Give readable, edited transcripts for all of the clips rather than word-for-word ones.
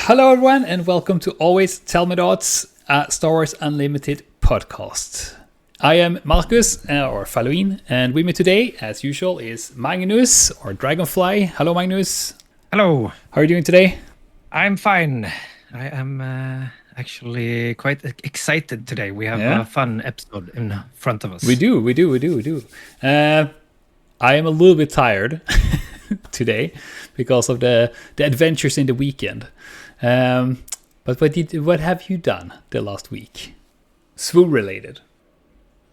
Hello, everyone, and welcome to Always Tell Me Dots, a Star Wars Unlimited podcast. I am Marcus, or Faluin, and with me today, as usual, is Magnus, or Dragonfly. Hello, Magnus. Hello. How are you doing today? I'm fine. I am actually quite excited today. We have a fun episode in front of us. We do. I am a little bit tired today because of the adventures in the weekend. But what have you done the last week? SWU related.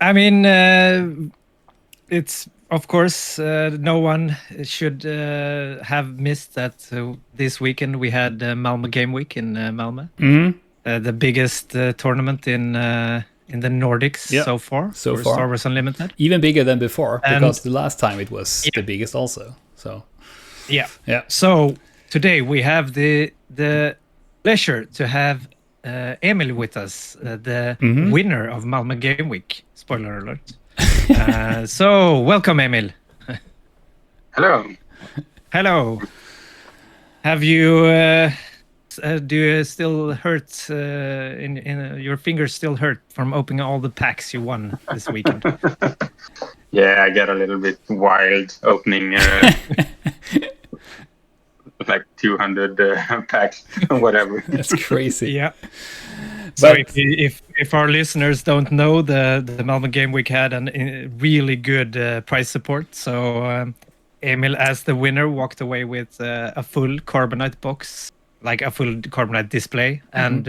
I mean, it's of course no one should have missed that this weekend we had Malmö Game Week in Malmö, the biggest tournament in the Nordics so far for Star Wars Unlimited. Even bigger than before, because the last time it was the biggest also. So yeah. So today we have the pleasure to have Emil with us, the winner of Malmö Game Week. Spoiler alert. So welcome, Emil. Hello. Have you? Do you still hurt? In your fingers still hurt from opening all the packs you won this weekend? Yeah, I get a little bit wild opening like 200 packs or whatever. That's crazy. Yeah. So if our listeners don't know, the Malmö Game Week had a really good prize support. So Emil, as the winner, walked away with a full Carbonite box, like a full Carbonite display, and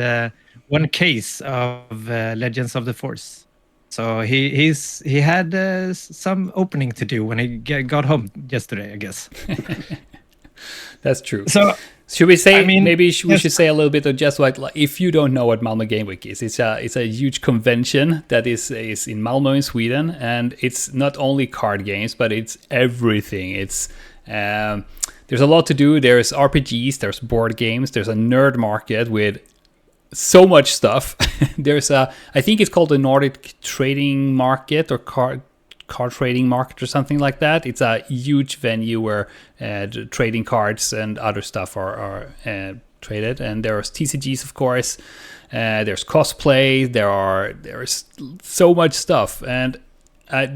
one case of Legends of the Force. So he had some opening to do when he got home yesterday, I guess. That's true. So should we say we should say a little bit of just like if you don't know what Malmö Game Week is, it's a huge convention that is in Malmö in Sweden, and it's not only card games, but it's everything. It's there's a lot to do. There's RPGs, there's board games, there's a nerd market with so much stuff. There's I think it's called the Nordic Trading Market or card trading market or something like that. It's a huge venue where trading cards and other stuff are traded. And there's TCGs, of course. There's cosplay. There's so much stuff. And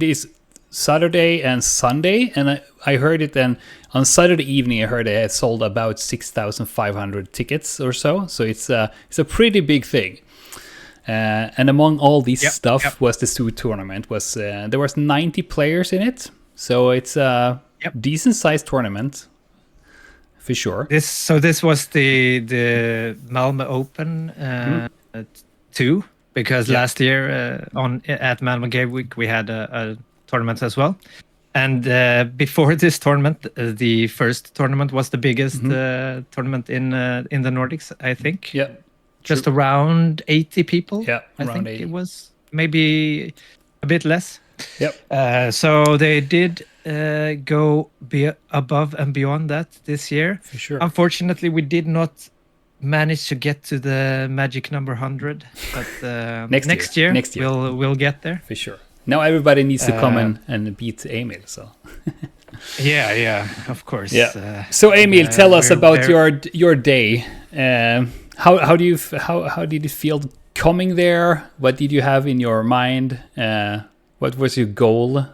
this Saturday and Sunday, and I heard it then on Saturday evening. I heard they had sold about 6,500 tickets or so. So it's a pretty big thing. And among all this stuff was the SWU tournament. There was 90 players in it, so it's a decent sized tournament for sure. This was the Malmö Open 2, because last year at Malmö Game Week we had a tournament as well. And before this tournament, the first tournament was the biggest tournament in the Nordics, I think. Yeah. Just around 80 people. Yeah, I think 80. it was maybe a bit less. Yep. So they did go above and beyond that this year. For sure. Unfortunately, we did not manage to get to the magic number 100. But next year we'll get there. For sure. Now everybody needs to come and beat Emil. So. Yeah, of course. Yeah. So Emil, tell us about your day. How did it feel coming there? What did you have in your mind? What was your goal?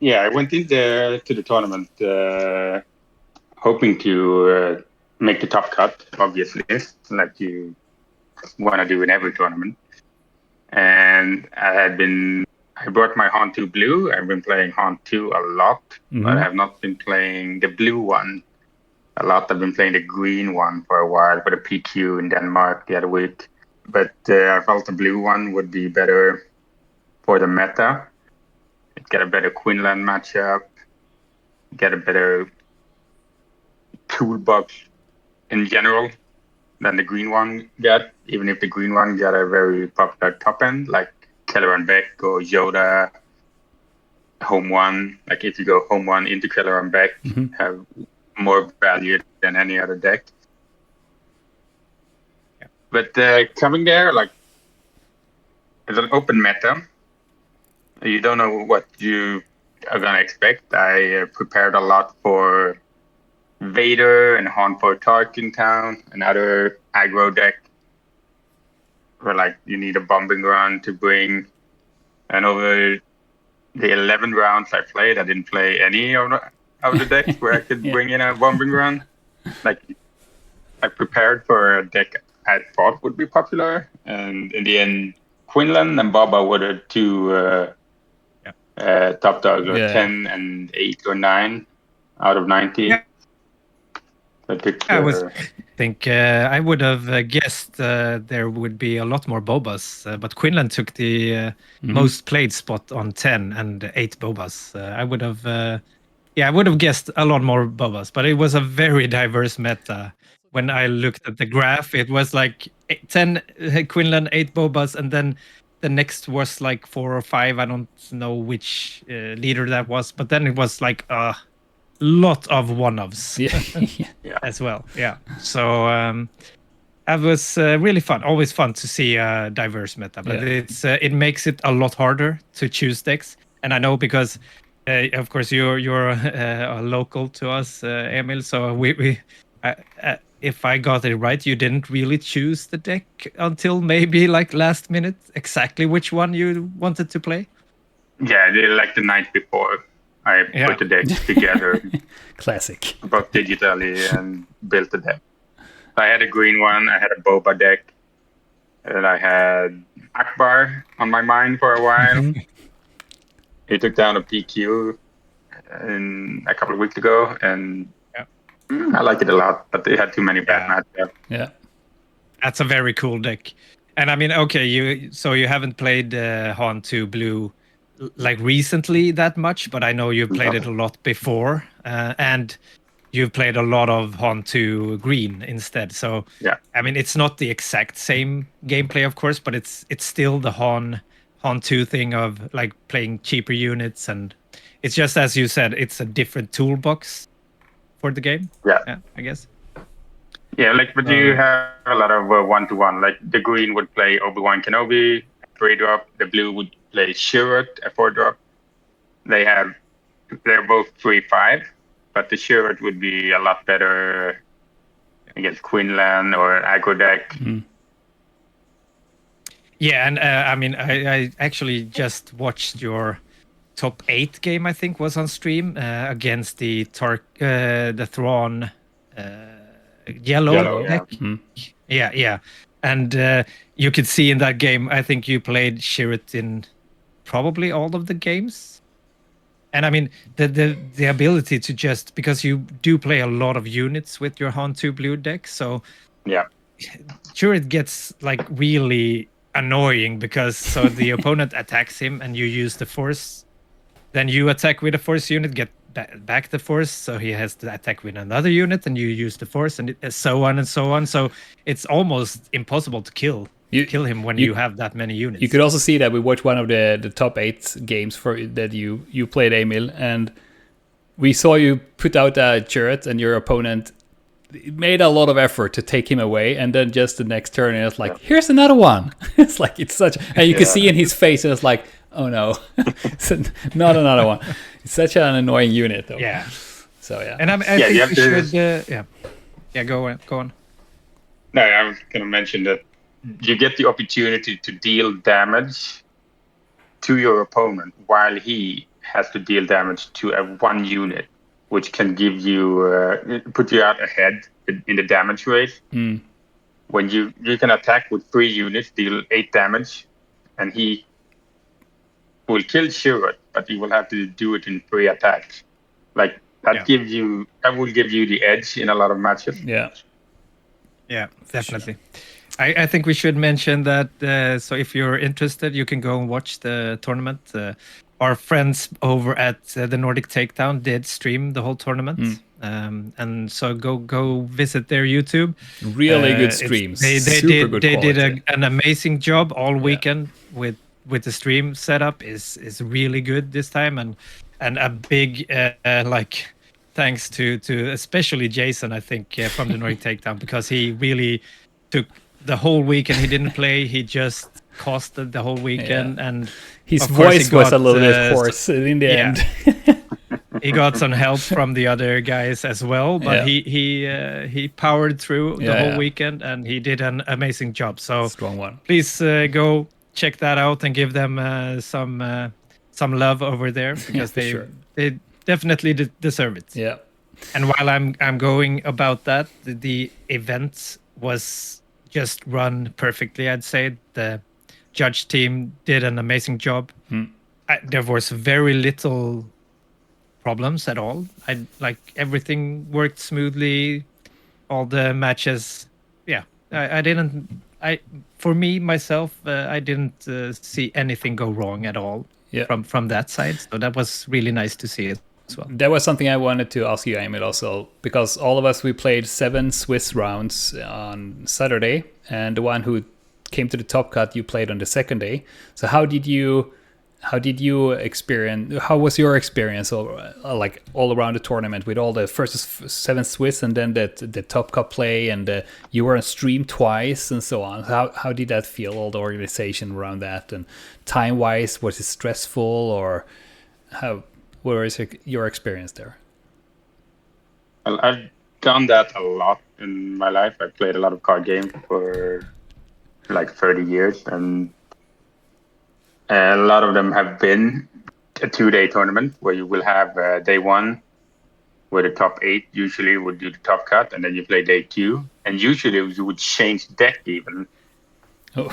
Yeah, I went in there to the tournament hoping to make the top cut, obviously, like you want to do in every tournament. And I brought my Han 2 Blue. I've been playing Han 2 a lot, but I have not been playing the blue one a lot. I've been playing the green one for a while for the PQ in Denmark the other week. But I felt the blue one would be better for the meta. It got a better Quinlan matchup. Get a better toolbox in general than the green one got. Even if the green one got a very popular top end, like Keller and Beck or Yoda, home one. Like if you go home one into Keller and Beck, have more value than any other deck. But coming there, like, it's an open meta. You don't know what you are gonna expect. I prepared a lot for Vader and Han for Tarkin Town, another aggro deck where like you need a bombing run to bring. And over the 11 rounds I played, I didn't play any of the decks where I could bring in a bombing run. Like I prepared for a deck I thought would be popular, and in the end, Quinlan and Boba were the two top dogs, 10 and 8 or 9 out of 90. Yeah. I picked, I think I would have guessed there would be a lot more Bobas, but Quinlan took the most played spot on 10 and 8 Bobas. I would have guessed a lot more Bobas, but it was a very diverse meta. When I looked at the graph, it was like 10 Quinlan, 8 Bobas, and then the next was like 4 or 5. I don't know which leader that was, but then it was like a lot of one-offs as well. Yeah. So that was really fun. Always fun to see a diverse meta, but it makes it a lot harder to choose decks. And I know because, of course, you're local to us, Emil. So we if I got it right, you didn't really choose the deck until maybe like last minute exactly which one you wanted to play. Yeah, like the night before. I put the deck together. Classic. Both digitally and built the deck. I had a green one, I had a Boba deck, and I had Akbar on my mind for a while. He took down a PQ a couple of weeks ago, and I like it a lot, but they had too many bad matchups. Yeah. That's a very cool deck. And I mean, okay, you haven't played Han 2 Blue like recently that much, but I know you've played it a lot before, and you've played a lot of Han 2 Green instead. So I mean, it's not the exact same gameplay, of course, but it's still the Han 2 thing of like playing cheaper units, and it's just as you said, it's a different toolbox for the game. Yeah, I guess. Yeah, like, but you have a lot of 1-to-1. Like the green would play Obi-Wan Kenobi, 3-drop. The blue would play Chirrut, a 4-drop. They're both 3/5, but the Chirrut would be a lot better against Quinlan or aggro deck. Yeah, and I mean, I actually just watched your top 8 game, I think, was on stream against the Thrawn yellow deck. Yeah. And you could see in that game, I think you played Chirrut in probably all of the games. And I mean, the ability to just, because you do play a lot of units with your Han 2 Blue deck, so Chirrut gets like really annoying because so the opponent attacks him and you use the force, then you attack with a force unit, get back the force, so he has to attack with another unit and you use the force, and so on and so on. So it's almost impossible to kill him when you have that many units. You could also see that we watched one of the top 8 games that you played, Emil, and we saw you put out a Chirrut and your opponent made a lot of effort to take him away, and then just the next turn it's like, here's another one. It's like, it's such, and you can see in his face, it's like, oh no, not another one. It's such an annoying unit though. Yeah. So and I think we should go on. No, I was going to mention that you get the opportunity to deal damage to your opponent while he has to deal damage to one unit, which can give you put you out ahead in the damage rate. When you can attack with 3 units, deal 8 damage, and he will kill Chirrut, but he will have to do it in 3 attacks. Like that will give you the edge in a lot of matches. Yeah, definitely. I think we should mention that. So if you're interested, you can go and watch the tournament. Our friends over at the Nordic Takedown did stream the whole tournament, and so go visit their YouTube. Really good streams. They did an amazing job all weekend with the stream setup. Is really good this time, and a big like thanks to especially Jason, I think, from the Nordic Takedown, because he really took the whole weekend. He didn't play. He just costed the whole weekend, and his voice was a little bit hoarse in the end. he got some help from the other guys as well, but he powered through the whole weekend, and he did an amazing job. So strong one. Please go check that out and give them some love over there, because they definitely deserve it. Yeah. And while I'm going about that, the event was just run perfectly. I'd say the judge team did an amazing job. There was very little problems at all. Everything worked smoothly. All the matches, for me myself, I didn't see anything go wrong at all from that side. So that was really nice to see it as well. That was something I wanted to ask you, Emil, also, because all of us, we played 7 Swiss rounds on Saturday, and the one who came to the top cut, you played on the second day. So how did you experience? How was your experience, like all around the tournament, with all the first 7 Swiss and then the top cut play, and you were on stream twice and so on? How did that feel? All the organization around that, and time wise, was it stressful, or how? What is your experience there? Well, I've done that a lot in my life. I played a lot of card games for like 30 years, and a lot of them have been a 2-day tournament where you will have day 1 where the top 8 usually would do the top cut, and then you play day 2, and usually you would change deck even,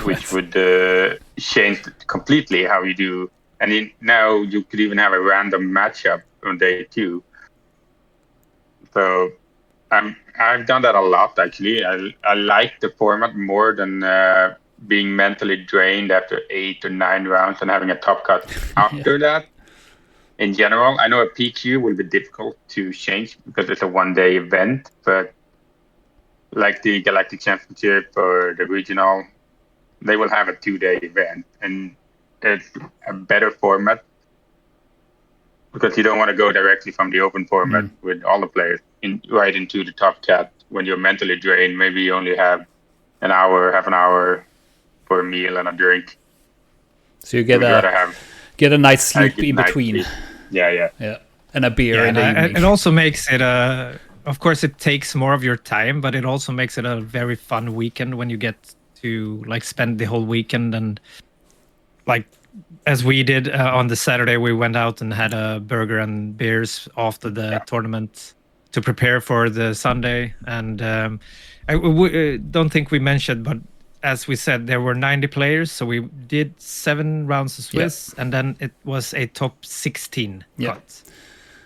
which would change completely how you do. And now you could even have a random matchup on day 2. So I've done that a lot, actually. I like the format more than being mentally drained after 8 or 9 rounds and having a top cut after that. In general, I know a PQ will be difficult to change because it's a 1-day event, but like the Galactic Championship or the Regional, they will have a 2-day event, and it's a better format because you don't want to go directly from the open format with all the players right into the top cut when you're mentally drained. Maybe you only have an hour, half an hour for a meal and a drink. So you get a nice sleep in between. Yeah. And a beer in the evening. It also makes it of course it takes more of your time, but it also makes it a very fun weekend when you get to like spend the whole weekend. And like as we did on the Saturday, we went out and had a burger and beers after the tournament to prepare for the Sunday. And I don't think we mentioned, but as we said, there were 90 players, so we did 7 rounds of Swiss, and then it was a top 16 cut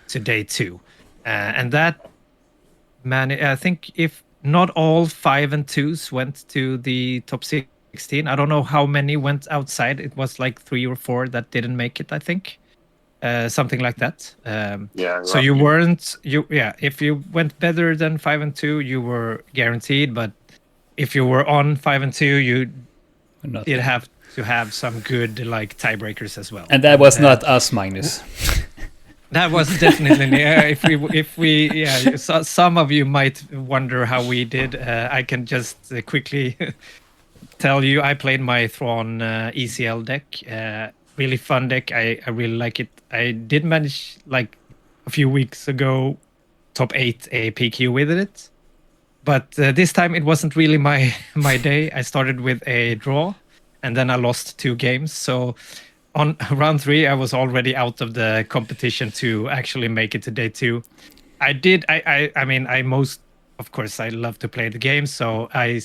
to day 2. And that, I think if not all 5 and 2s went to the top 16, I don't know how many went outside. It was like 3 or 4 that didn't make it, I think. Something like that. So you weren't, if you went better than 5 and 2, you were guaranteed, but if you were on 5 and 2, you did have to have some good like tiebreakers as well. And that was not us, Magnus. That was definitely if we so some of you might wonder how we did. I can just quickly tell you, I played my Thrawn ECL deck. Really fun deck. I really like it. I did manage like a few weeks ago top 8 a PQ with it. But this time it wasn't really my day. I started with a draw, and then I lost 2 games. So on round 3, I was already out of the competition to actually make it to day 2. Of course, I love to play the game. So I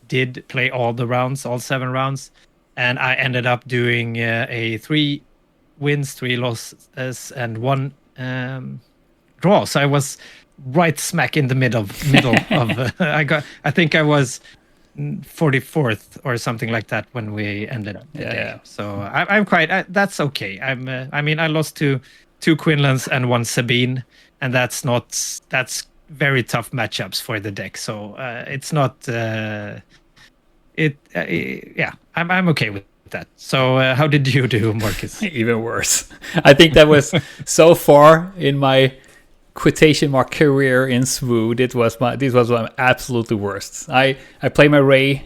did play all the rounds, all 7 rounds. And I ended up doing a 3 wins, 3 losses, and 1 draw. So I was right smack in the middle of I think I was 44th or something like that when we ended the day. So I'm quite that's okay. I lost to 2 Quinlans and 1 Sabine, and that's very tough matchups for the deck. So it's not I'm okay with that. So how did you do, Marcus? Even worse. I think that was so far in my quotation mark career in SWU, this was my absolutely worst. I play my Ray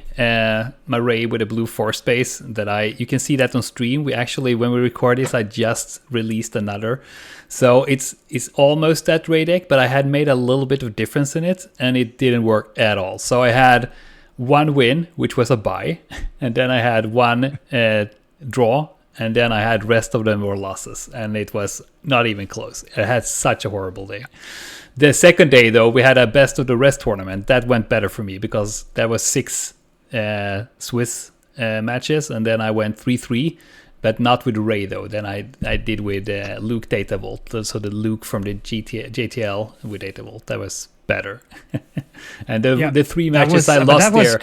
with a blue force space you can see that on stream. We actually, when we record this, I just released another, so it's almost that Ray deck, but I had made a little bit of difference in it, and it didn't work at all. So I had one win, which was a bye, and then I had one draw, and then I had rest of them were losses, and it was not even close. I had such a horrible day. The second day, though, we had a best of the rest tournament. That went better for me because there was 6 Swiss matches, and then I went 3-3, but not with Ray, though. Then I did with Luke Datavolt, so the Luke from the JTL with Datavolt. That was better. And the 3 matches I lost there,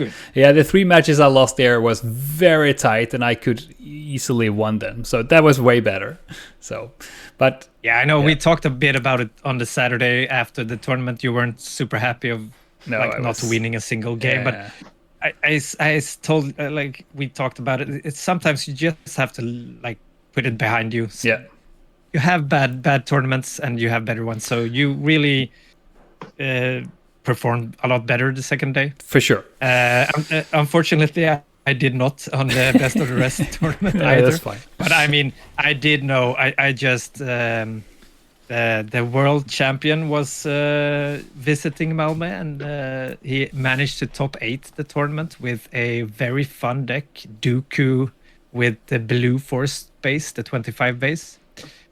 the 3 matches I lost there was very tight, and I could easily won them. So that was way better. So, but I know we talked a bit about it on the Saturday after the tournament. You weren't super happy of not winning a single game, but I told we talked about it. It's sometimes you just have to put it behind you. So you have bad tournaments and you have better ones. So you really performed a lot better the second day. For sure. Unfortunately, I did not on the best of the rest tournament either. That's fine. But I mean, I did know. I just the world champion was visiting Malmö, and he managed to top 8 the tournament with a very fun deck, Dooku with the blue force base, the 25 base.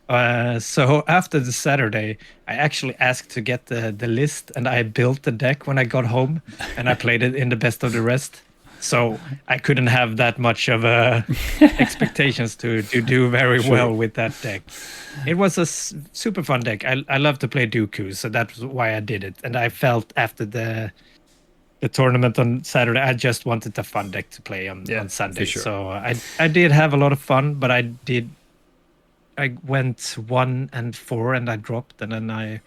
So after the Saturday, I actually asked to get the list, and I built the deck when I got home, and I played it in the best of the rest. So I couldn't have that much of expectations to do very well with that deck. It was a super fun deck. I love to play Dooku, so that's why I did it. And I felt after the tournament on Saturday, I just wanted a fun deck to play on Sunday. Sure. So I did have a lot of fun, but I went 1-4 and I dropped, and then I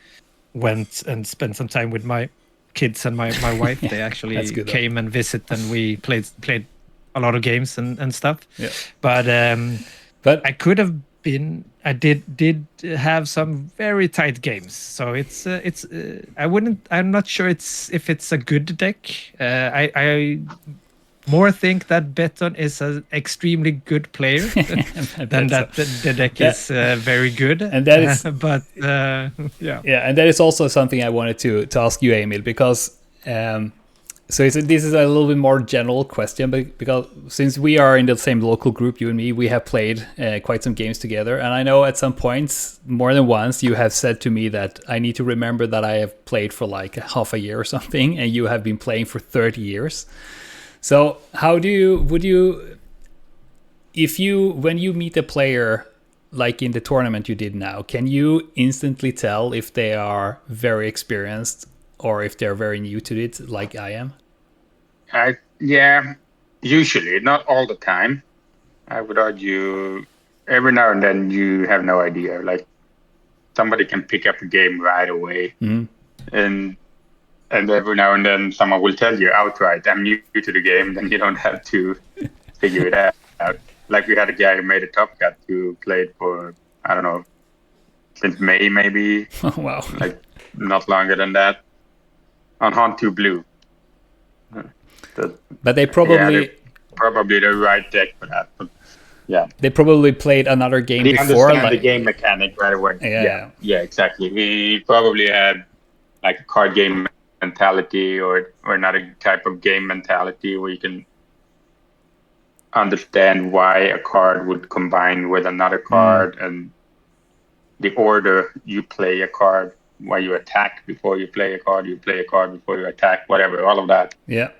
went and spent some time with my kids and my wife. They actually came and visited, and we played a lot of games and stuff. Yeah. But I could have been. I did have some very tight games. So it's I'm not sure if it's a good deck. I more think that Beton is an extremely good player than that the deck is very good. And that is, and that is also something I wanted to ask you, Emil, because this is a little bit more general question, but because since we are in the same local group, you and me, we have played quite some games together, and I know at some points, more than once, you have said to me that I need to remember that I have played for like half a year or something, and you have been playing for 30 years. So when you meet a player like in the tournament you did now, can you instantly tell if they are very experienced or if they're very new to it, like I am? Usually, not all the time. I would argue every now and then you have no idea. Like somebody can pick up a game right away, and every now and then someone will tell you outright, I'm new to the game, then you don't have to figure it out. Like we had a guy who made a top cut who played for, I don't know, since May maybe. Oh, wow. Like not longer than that. On Hunt 2 Blue. But they probably the right deck for that. But they probably played another game they before. Understand the game mechanic right away. Yeah, exactly. He probably had like a card game mentality or another type of game mentality where you can understand why a card would combine with another card and the order you play a card, why you attack before you play a card before you attack, whatever, all of that. Yeah.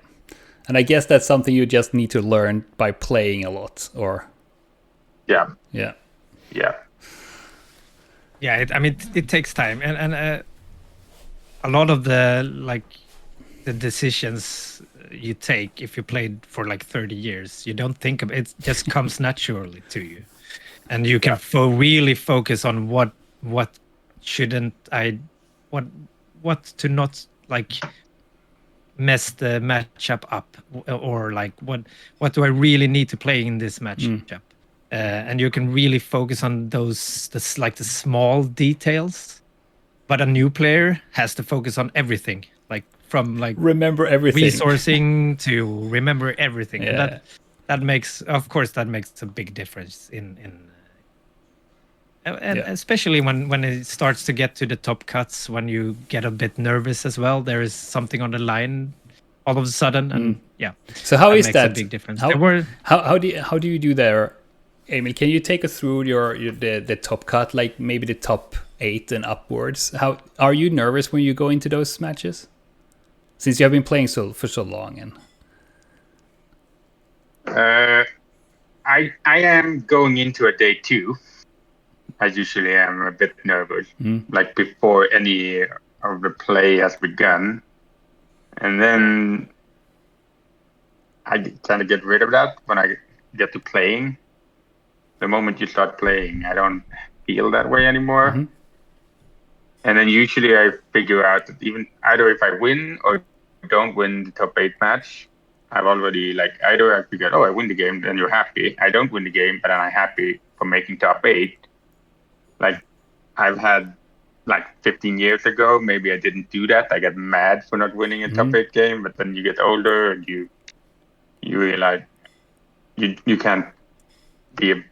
And I guess that's something you just need to learn by playing a lot, or... Yeah. It takes time, and a lot of the decisions you take, if you played for like 30 years, you don't think of it. It just comes naturally to you, and you can really focus on what shouldn't I, what to not like mess the matchup up, or like what do I really need to play in this matchup. And you can really focus on the small details. but a new player has to focus on everything, like from like remember everything, resourcing to remember everything, and Yeah. that makes, of course, that makes a big difference in and Yeah. especially when it starts to get to the top cuts, when you get a bit nervous as well. There is something on the line all of a sudden, and So how that is makes a that? big difference. How, There were how do you do there, Emil? Can you take us through the top cut, like maybe the top 8 and upwards? How are you nervous when you go into those matches? Since you have been playing for so long, and I am going into a day 2. I usually am a bit nervous, like before any of the play has begun, and then I kind of get rid of that when I get to playing. The moment you start playing, I don't feel that way anymore. And then usually I figure out that even either if I win or don't win the top 8 match, I've already either I figured, I win the game, then you're happy. I don't win the game, but then I'm happy for making top 8. Like I've had 15 years ago, maybe I didn't do that. I got mad for not winning a top 8 game, but then you get older and you realize you can't be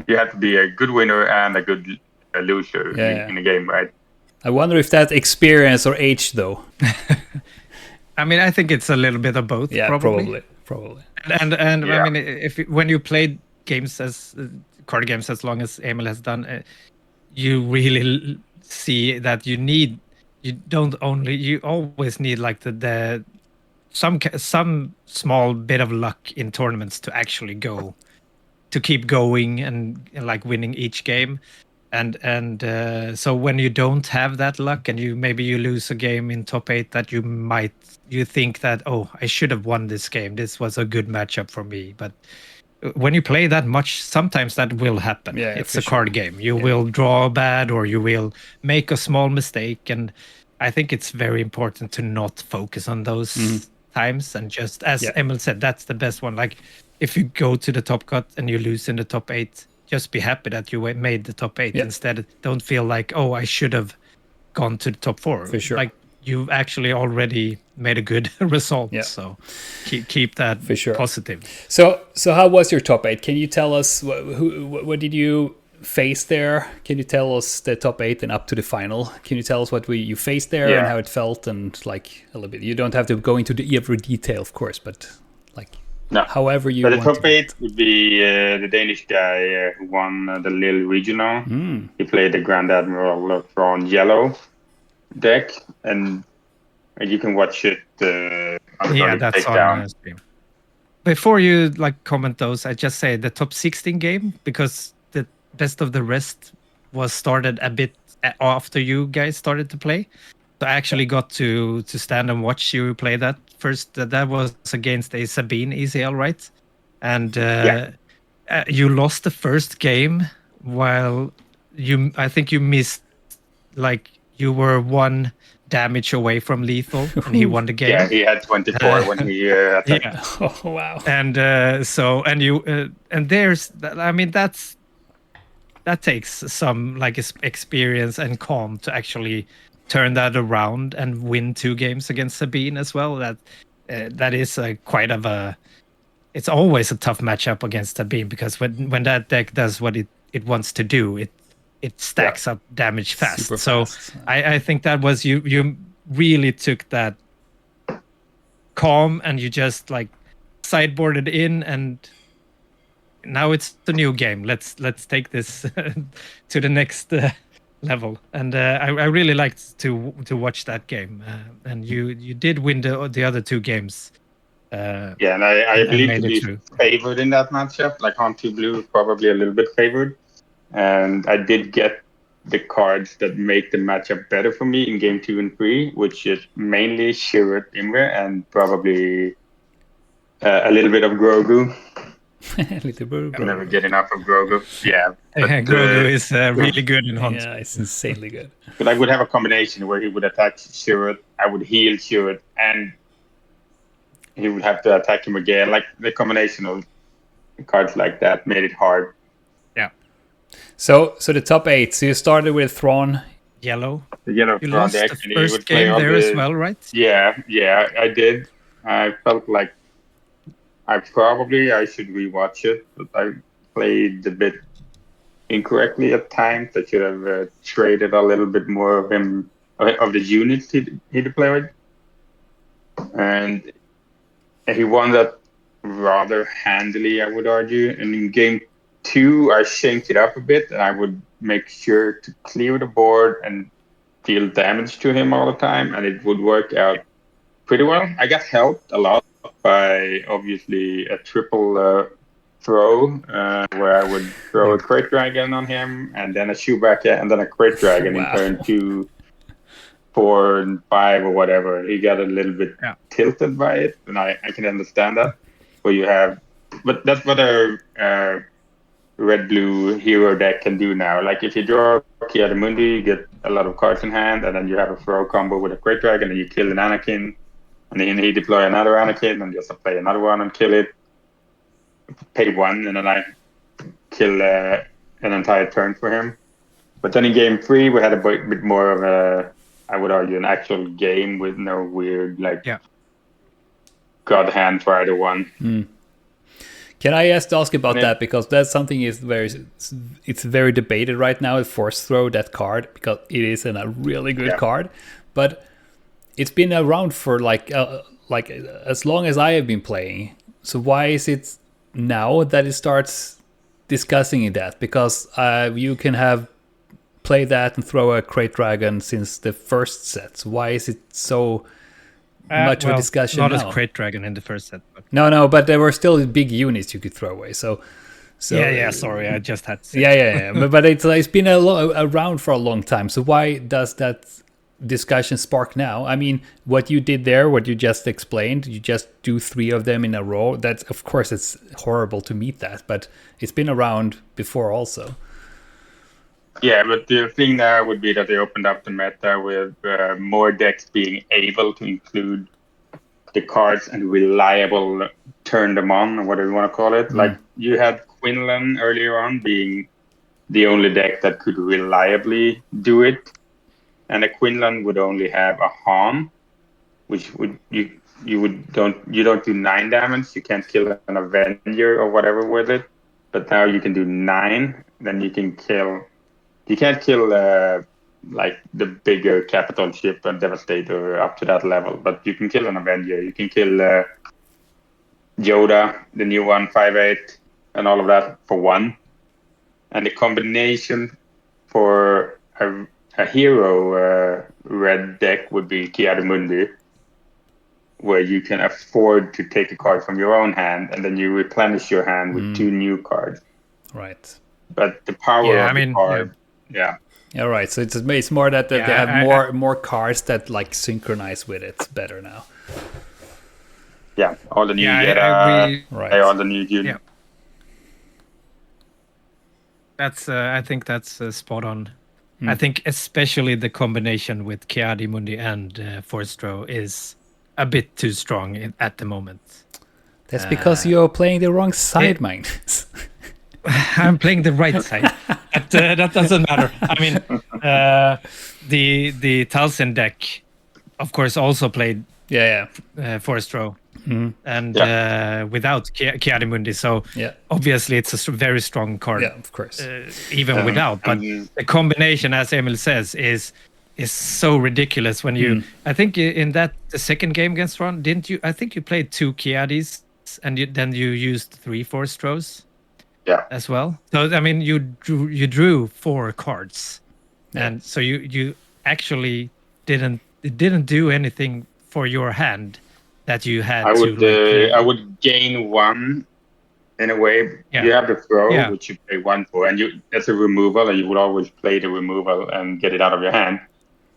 you have to be a good winner and a good loser in a game, right? I wonder if that experience or age, though. I mean, I think it's a little bit of both. Yeah, probably. And I mean, when you play games as card games as long as Emil has done, you really see that you always need the some small bit of luck in tournaments to actually keep going and winning each game. And so when you don't have that luck and you lose a game in top 8 that you think that, I should have won this game, this was a good matchup for me, but when you play that much, sometimes that will happen. It's a card game. You will draw bad, or you will make a small mistake, and I think it's very important to not focus on those times, and just, as Emil said, that's the best one. Like if you go to the top cut and you lose in the top 8, just be happy that you made the top 8 instead. Don't feel like, I should have gone to the top 4. For sure. Like you've actually already made a good result. So keep that for sure positive. So how was your top 8? Can you tell us what did you face there? Can you tell us the top 8 and up to the final? Can you tell us what you faced there and how it felt, and a little bit? You don't have to go into every detail, of course, but however you want. But the top 8 would be the Danish guy who won the Lille Regional. He played the Grand Admiral from yellow deck, and you can watch it. That's on stream. Before you comment those, I just say the top 16 game, because the best of the rest was started a bit after you guys started to play. So I actually got to stand and watch you play that first. That was against a Sabine ECL, right? And you lost the first game while I think you missed, you were 1 damage away from lethal, and he won the game. Yeah, he had 24 when he attacked. Yeah. Oh wow! And that takes some experience and calm to actually turn that around and win 2 games against Sabine as well. That is it's always a tough matchup against Sabine, because when that deck does what it wants to do, it stacks up damage fast. Super so fast. I think that was you really took that calm, and you just sideboarded in, and now it's the new game. Let's take this to the next level. And I really liked to watch that game. And you did win the other 2 games. And I believe to be favored in that matchup. On 2 blue, probably a little bit favored. And I did get the cards that make the matchup better for me in game 2 and 3, which is mainly Shirat Imre and probably a little bit of Grogu. I never get enough of Grogu. Yeah, but, Grogu is really good in Hunt. Yeah, it's insanely good. But I would have a combination where he would attack Shirat, I would heal Shirat, and he would have to attack him again. The combination of cards like that made it hard. So the top 8. So you started with Thrawn. yellow. The yellow You throw lost deck, the and he first would play game all there as well, right? Yeah, I did. I felt like I should rewatch it, but I played a bit incorrectly at times. I should have traded a little bit more of him of the units he deployed, and he won that rather handily, I would argue. And in game 2, I changed it up a bit, and I would make sure to clear the board and deal damage to him all the time, and it would work out pretty well. I got helped a lot by obviously a triple throw where I would throw a crate dragon on him, and then a shoeback, and then a crate dragon in turn 2, 4, and 5 or whatever. He got a little bit tilted by it, and I can understand that. Where you have, but that's what a red-blue hero deck can do now. Like if you draw Kiadimundi, you get a lot of cards in hand, and then you have a throw combo with a Great Dragon, and you kill an Anakin, and then he deploy another Anakin, and just play another one and kill it. Pay 1, and then I kill an entire turn for him. But then in game 3, we had a bit more of a, I would argue, an actual game with no weird God hand for either one. Can I ask about that, because that's something it's very debated right now. Force throw, that card, because it is a really good card, but it's been around for like as long as I have been playing. So why is it now that it starts discussing that? Because you can play that and throw a Crate Dragon since the first set. So why is it so much of a discussion not now? as Crate Dragon in the first set. But... No, but there were still big units you could throw away. So sorry, I just had to say. Yeah. but it's been around for a long time. So why does that discussion spark now? I mean, what you did there, what you just explained, you just do 3 of them in a row. That's, of course, it's horrible to meet that, but it's been around before also. Yeah, but the thing there would be that they opened up the meta with more decks being able to include the cards and reliable turn them on, or whatever you want to call it. Like you had Quinlan earlier on being the only deck that could reliably do it, and a Quinlan would only have a Han, which would you don't do 9 damage. You can't kill an Avenger or whatever with it, but now you can do 9. Then you can kill. You can't kill like the bigger capital ship and Devastator up to that level, but you can kill an Avenger. You can kill Yoda, the new one, 5/8, and all of that for 1. And the combination for a hero red deck would be Kiadimundi, where you can afford to take a card from your own hand, and then you replenish your hand with 2 new cards. Right. But the power of the card... Yeah. All right. So it's more that they have more cards that like synchronize with it better now. Yeah, all the new all the new units. Yeah. That's I think that's spot on. I think especially the combination with Kiadimundi and Force Throw is a bit too strong at the moment. That's because you're playing the wrong side, Magnus. I'm playing the right side. That doesn't matter. I mean, the Talsin deck, of course, also played Force Throw, and without Kiadimundi. So obviously, it's a very strong card. Yeah, of course. Even without, but the combination, as Emil says, is so ridiculous. When you, I think in the second game against Ron, didn't you? I think you played 2 Kiadis, and then you used 3 Force Throws. Yeah. As well. So I mean, you drew 4 cards, and so you actually didn't do anything for your hand that you had. I would gain 1 in a way. Yeah. You have the throw, which you pay 1 for, and that's a removal, and you would always play the removal and get it out of your hand,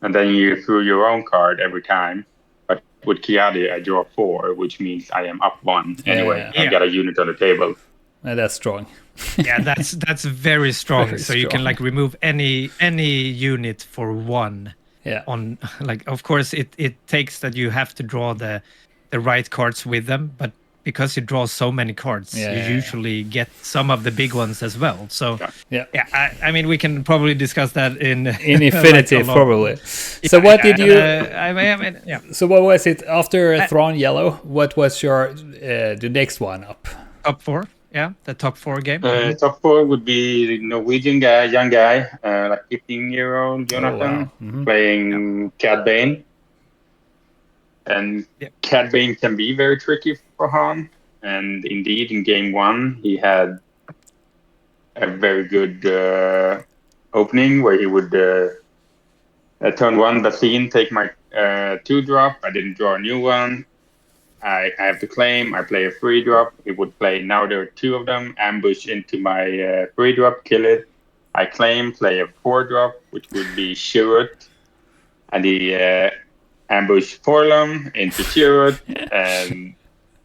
and then you threw your own card every time. But with Kiadi, I draw 4, which means I am up 1 anyway. I got a unit on the table. That's strong. Yeah, that's very strong. So you can like remove any unit for 1. Yeah. On like, of course, it takes that you have to draw the right cards with them, but because you draw so many cards, you usually get some of the big ones as well. So I mean, we can probably discuss that in infinity, like probably. So what did you? So what was it after Thrawn Yellow? What was your the next one up? Top 4. Yeah, the top 4 game. Top 4 would be the Norwegian guy, young guy, like 15-year-old Jonathan, playing Cad Bane. And Cad Bane can be very tricky for Han. And indeed, in game 1, he had a very good opening where he would turn 1 Basin, take my 2-drop. I didn't draw a new one. I have to claim. I play a 3-drop. He would play, now there are 2 of them, ambush into my 3-drop, kill it. I claim, play a 4-drop, which would be Shirut. And he ambush Forlum into Shirut and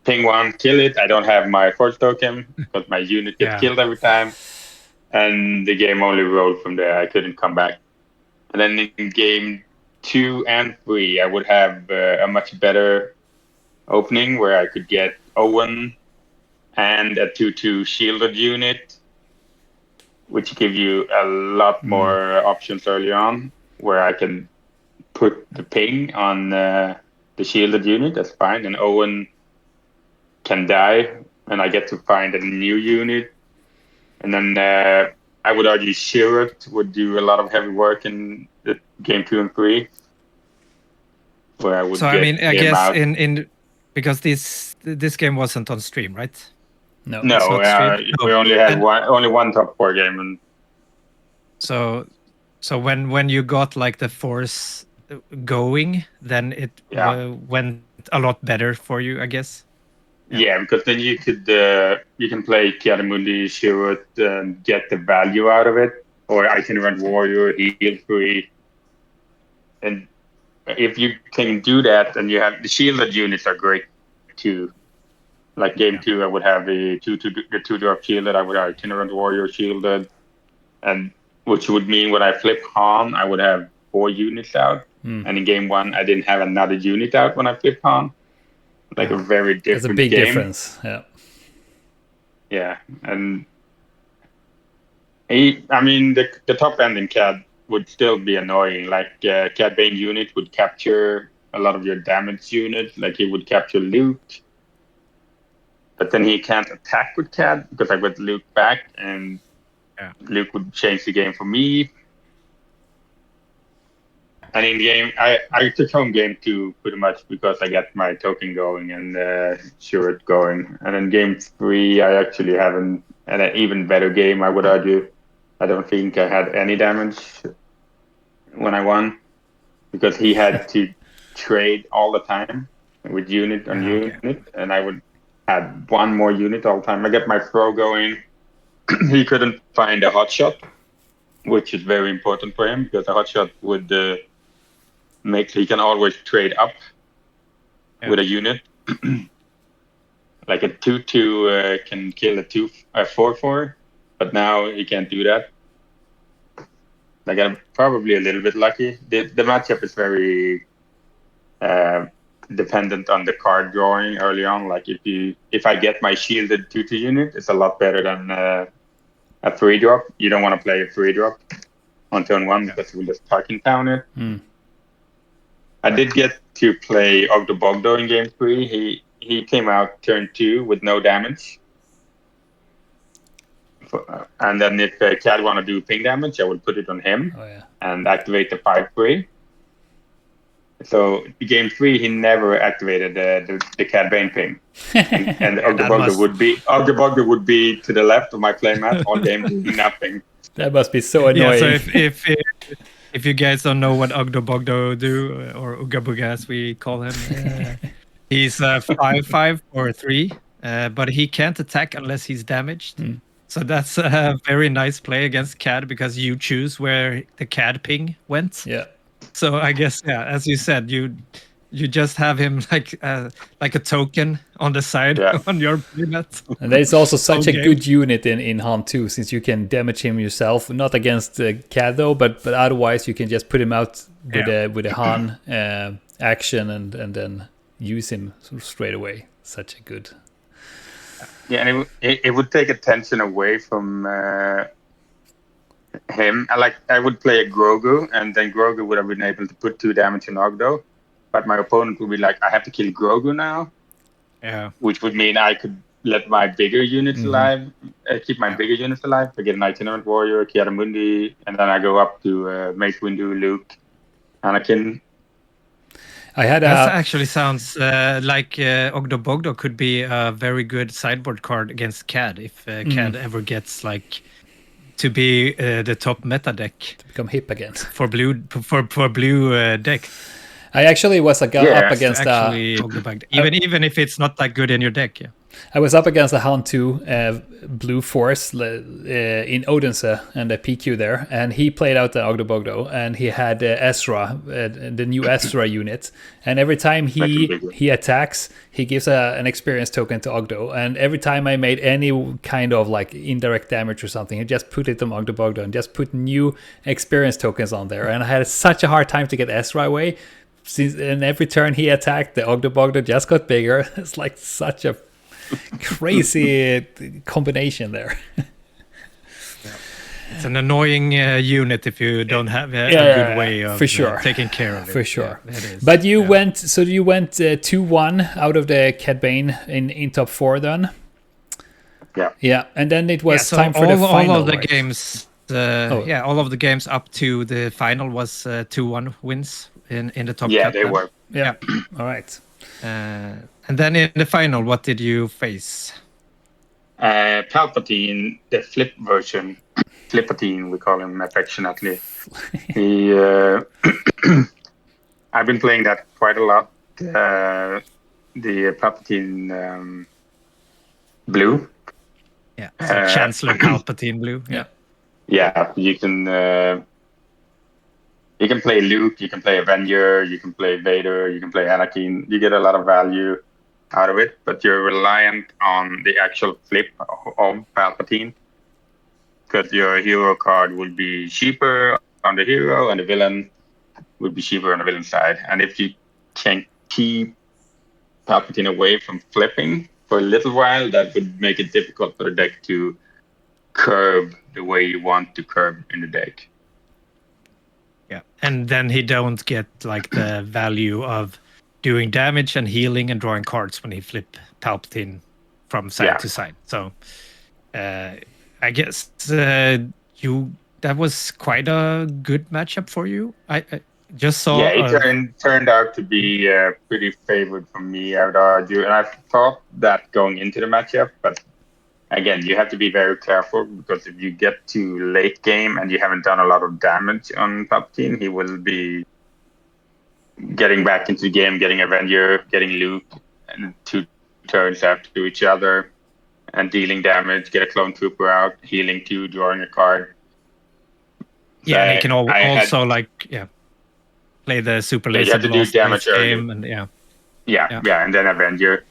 ping 1, kill it. I don't have my force token because my unit gets killed every time. And the game only rolled from there. I couldn't come back. And then in game 2 and 3, I would have a much better opening where I could get Owen and a 2/2 shielded unit, which give you a lot more options early on, where I can put the ping on the shielded unit. That's fine, and Owen can die, and I get to find a new unit. And then I would argue Shirut would do a lot of heavy work in the game 2 and 3, where I would. So I mean, I guess out. in because this game wasn't on stream, right? No, we only had one top 4 game, and so when you got like the force going, then it went a lot better for you, I guess. Yeah, because then you can play Kiadamundi, Shirut, and get the value out of it, or I can run Warrior, heal free, and if you can do that, then you have the shielded units are great too. Like game 2, I would have the 2-drop shielded. I would have Itinerant Warrior shielded, and which would mean when I flip Han, I would have 4 units out. And in game 1, I didn't have another unit out when I flipped Han. Like a very different. That's a big game. Difference. Yeah. Yeah, and I mean the top end in CAD would still be annoying. Like Cad Bane unit would capture a lot of your damage units. Like he would capture Luke, but then he can't attack with Cad because I got Luke back, and Luke would change the game for me. And in game, I took home game 2 pretty much because I got my token going and Shirut going. And in game 3, I actually had an even better game, I would argue. I don't think I had any damage when I won because he had to trade all the time with unit on unit, and I would have 1 more unit all the time. I got my throw going. He couldn't find a hotshot, which is very important for him because a hotshot would make he can always trade up with a unit. Like a 2/2 can kill a 4/4, but now he can't do that. Like I'm probably a little bit lucky. The matchup is very dependent on the card drawing early on. Like if I get my shielded 2/2 unit, it's a lot better than a 3-drop. You don't want to play a 3-drop on turn 1 because it will just talking down it. I did get to play Ogdo Bogdo in game 3. He came out turn 2 with no damage. And then if Cad want to do ping damage, I would put it on him and activate the 5/3. So game 3, he never activated the Cad Bane ping. and Ogdo Bogdo would be to the left of my playmat all game doing nothing. That must be so annoying. Yeah, so if you guys don't know what Ogdo Bogdo do, or Uga Buga as we call him, he's 5/5 or 3, but he can't attack unless he's damaged. So that's a very nice play against Cad because you choose where the Cad ping went. Yeah. So I guess, as you said, you just have him like a token on the side on your playmat. And there's also such a good unit in Han 2, since you can damage him yourself, not against Cad though, but otherwise you can just put him out with a Han action and then use him straight away. Such a good Yeah, and it would take attention away from him. I would play a Grogu, and then Grogu would have been able to put 2 damage on Ogdo, but my opponent would be like, I have to kill Grogu now. Yeah. Which would mean I could let my bigger units alive, keep my bigger units alive. I get an Itinerant Warrior, Kiadamundi, and then I go up to Mace Windu, Luke, Anakin. That actually sounds like Ogdo Bogdo could be a very good sideboard card against Cad if Cad ever gets like to be the top meta deck to become hip again for blue deck. I actually was up against even if it's not that good in your deck. Yeah, I was up against a Hound 2 Blue Force in Odense and a PQ there, and he played out the Ogdo Bogdo, and he had Ezra, the new Ezra unit, and every time he attacks, he gives an experience token to Ogdo, and every time I made any kind of like indirect damage or something, he just put it on Ogdo Bogdo and just put new experience tokens on there, and I had such a hard time to get Ezra away. And every turn he attacked, the Ogdo Bogdo just got bigger. It's like such a crazy combination there. It's an annoying unit if you don't have a good way of taking care of it. For sure. Yeah, it is. But you went 2-1 out of the Cad Bane in top 4 then. Yeah, and then it was time for the final. All of the games. All of the games up to the final was 2-1 wins in the top. Yeah, they were. Yeah. All right. And then in the final, what did you face? Palpatine, the flip version. Flipatine, we call him affectionately. He, I've been playing that quite a lot. The Palpatine blue. Yeah, Chancellor Palpatine blue. Yeah. Yeah, you can play Luke, you can play Avenger, you can play Vader, you can play Anakin. You get a lot of value out of it, but you're reliant on the actual flip of Palpatine, because your hero card will be cheaper on the hero and the villain would be cheaper on the villain side. And if you can keep Palpatine away from flipping for a little while, that would make it difficult for the deck to curve the way you want to curve in the deck. Yeah, and then he don't get like the value of doing damage and healing and drawing cards when he flip Palpatine from side to side. So I guess that was quite a good matchup for you. I just saw. Yeah, it turned out to be pretty favored for me, I would argue, and I thought that going into the matchup, but again, you have to be very careful, because if you get to late game and you haven't done a lot of damage on Palpatine, he will be getting back into the game, getting Avenger, getting Luke, and 2 turns after each other, and dealing damage, get a Clone Trooper out, healing 2, drawing a card. Yeah, and he can also play the super laser blast damage game, and and then Avenger.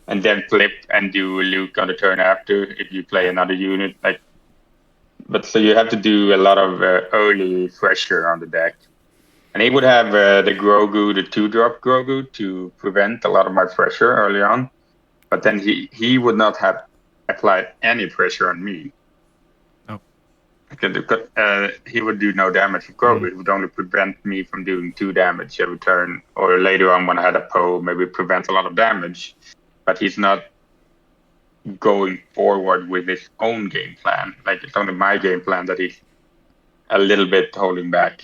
And then flip and do Luke on the turn after if you play another unit. But so you have to do a lot of early pressure on the deck. And he would have the Grogu, the 2-drop Grogu, to prevent a lot of my pressure early on. But then he would not have applied any pressure on me. Oh. Because he would do no damage with Grogu. It would only prevent me from doing 2 damage every turn. Or later on when I had a Poe, maybe prevent a lot of damage. But he's not going forward with his own game plan. Like, it's only my game plan that he's a little bit holding back.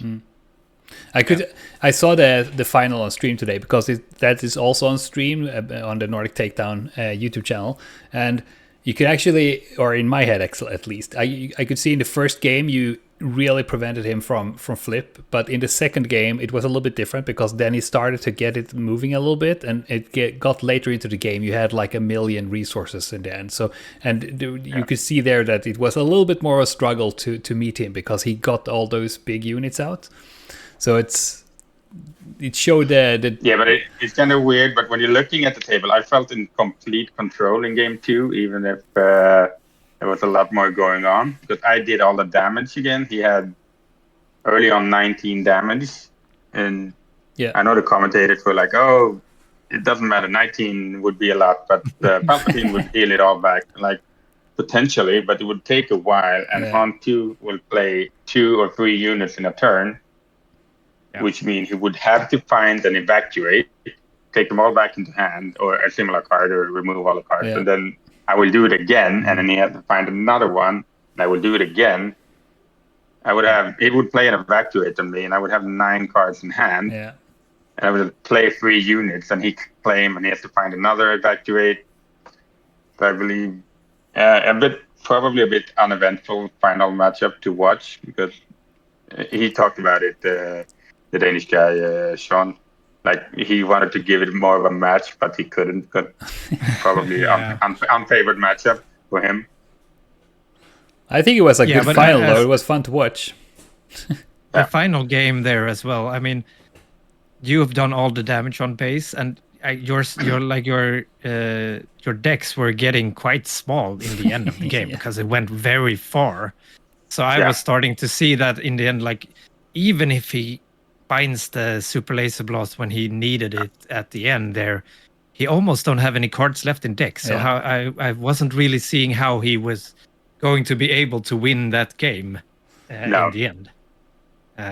I saw the final on stream today, because that is also on stream on the Nordic Takedown YouTube channel, and you could actually, or in my head at least, I could see in the first game you really prevented him from flip, but in the second game it was a little bit different, because then he started to get it moving a little bit, and it got later into the game you had like 1 million resources in the end. So you could see there that it was a little bit more of a struggle to meet him, because he got all those big units out. So it showed the yeah, but it's kind of weird. But when you're looking at the table, I felt in complete control in game 2, even if there was a lot more going on, because I did all the damage again. He had early on 19 damage, and I know the commentators were like, "Oh, it doesn't matter. 19 would be a lot, but Palpatine would heal it all back, like potentially, but it would take a while. And Han 2 will play 2 or 3 units in a turn, which means he would have to find and evacuate, take them all back into hand, or a similar card, or remove all the cards. And then I will do it again, and then he has to find another one, and I will do it again. It would play an evacuate on me, and I would have 9 cards in hand. Yeah. And I would play 3 units, and he claim, and he has to find another evacuate. So I believe probably a bit uneventful final matchup to watch, because he talked about it, the Danish guy, Sean. Like, he wanted to give it more of a match, but he couldn't. But probably unfavored matchup for him. I think it was a good final, though. It was fun to watch. The final game there as well. I mean, you have done all the damage on base, and your decks were getting quite small in the end of the game because it went very far. So I was starting to see that in the end, like, even if he finds the super laser blast when he needed it at the end there, he almost don't have any cards left in deck. So I wasn't really seeing how he was going to be able to win that game in the end.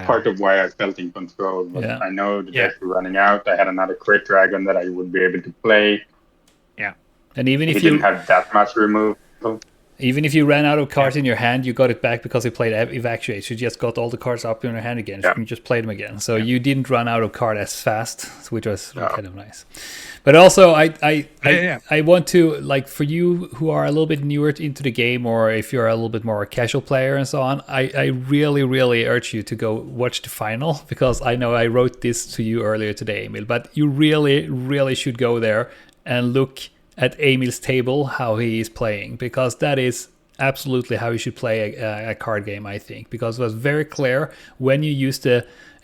Part of why I felt in control, but I know the decks were running out. I had another crit dragon that I would be able to play. Yeah, and even if you didn't have that much removal. Even if you ran out of cards in your hand, you got it back because you played Evacuate. You just got all the cards up in your hand again. You can just play them again. So you didn't run out of card as fast, which was kind of nice. But also, I want to, like, for you who are a little bit newer into the game, or if you're a little bit more a casual player and so on, I really, really urge you to go watch the final, because I know I wrote this to you earlier today, Emil, but you really, really should go there and look at Emil's table, how he is playing, because that is absolutely how you should play a card game, I think, because it was very clear when you use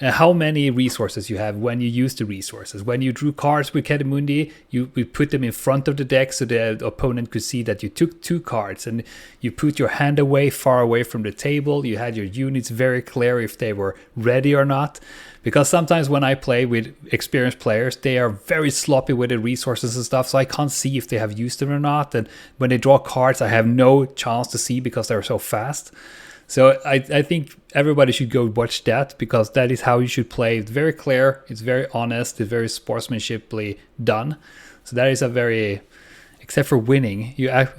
how many resources you have when you use the resources. When you drew cards with Kedimundi, we put them in front of the deck so the opponent could see that you took 2 cards, and you put your hand far away from the table. You had your units very clear if they were ready or not. Because sometimes when I play with experienced players, they are very sloppy with the resources and stuff, so I can't see if they have used them or not. And when they draw cards, I have no chance to see because they're so fast. So I think everybody should go watch that, because that is how you should play. It's very clear, it's very honest, it's very sportsmanshiply done. So that is a very... Except for winning,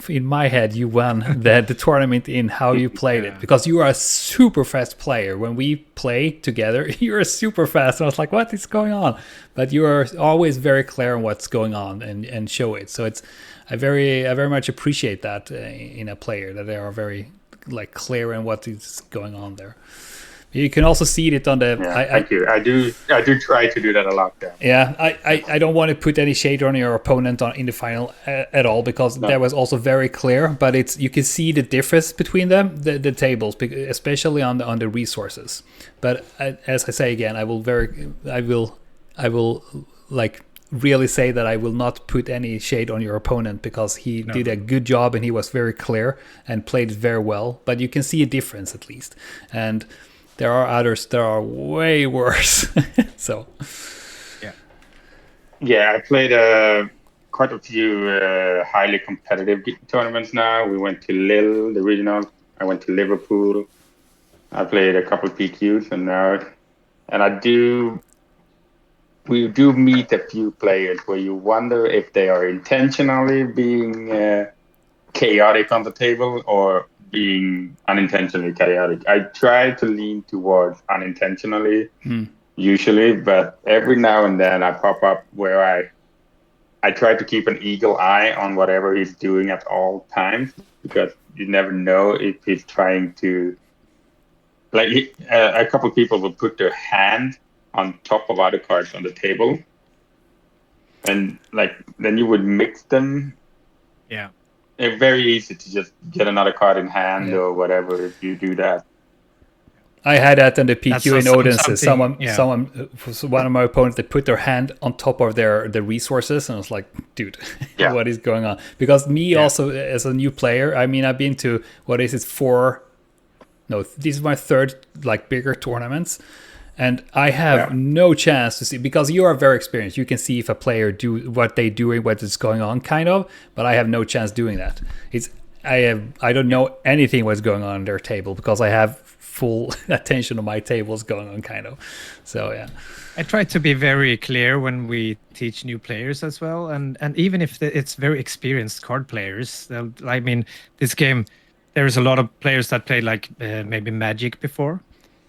in my head, you won the tournament in how you played it, because you are a super fast player. When we play together, you're super fast. I was like, what is going on? But you are always very clear on what's going on and show it. So I very much appreciate that in a player, that they are very clear in what is going on there. You can also see it on the... thank you. I do try to do that a lot. I don't want to put any shade on your opponent in the final at all, because that was also very clear. But you can see the difference between them, the tables, especially on the resources. But as I say again, I will really say that I will not put any shade on your opponent, because he did a good job and he was very clear and played very well. But you can see a difference at least. And there are others that are way worse. So, I played quite a few highly competitive tournaments now. We went to Lille, the regional. I went to Liverpool. I played a couple of PQs, we do meet a few players where you wonder if they are intentionally being chaotic on the table or being unintentionally chaotic. I try to lean towards unintentionally usually, but every now and then I pop up where I try to keep an eagle eye on whatever he's doing at all times, because you never know if he's trying to, a couple of people will put their hand on top of other cards on the table, and then you would mix them. It's very easy to just get another card in hand or whatever if you do that. I had that in the PQ in Odense. One of my opponents, they put their hand on top of their resources, and I was like, dude, what is going on? Because also as a new player, I mean, I've been to, this is my 3rd bigger tournaments. And I have no chance to see, because you are very experienced. You can see if a player do what they doing, what is going on, kind of. But I have no chance doing that. I don't know anything what's going on their table, because I have full attention on my tables going on, kind of. So yeah. I try to be very clear when we teach new players as well, and even if it's very experienced card players. I mean, this game, there's a lot of players that play like maybe Magic before.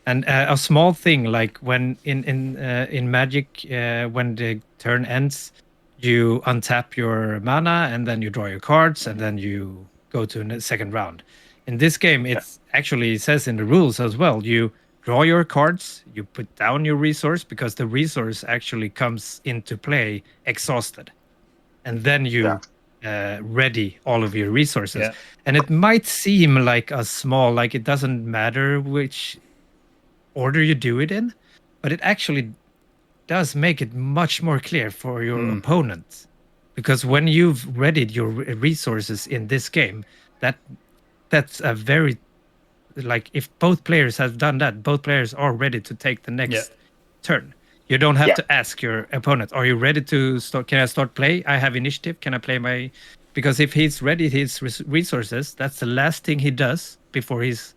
And a small thing, like when in Magic, when the turn ends, you untap your mana and then you draw your cards and then you go to the second round. In this game, it's actually says in the rules as well. You draw your cards, you put down your resource, because the resource actually comes into play exhausted, and then you ready all of your resources. Yeah. And it might seem like a small, like it doesn't matter which order you do it in, but it actually does make it much more clear for your opponent, because when you've readied your resources in this game, that's a very, like, if both players have done that, both players are ready to take the next turn. You don't have to ask your opponent, are you ready to start? Can I start play? I have initiative. Can I play my... Because if he's ready his resources, that's the last thing he does before he's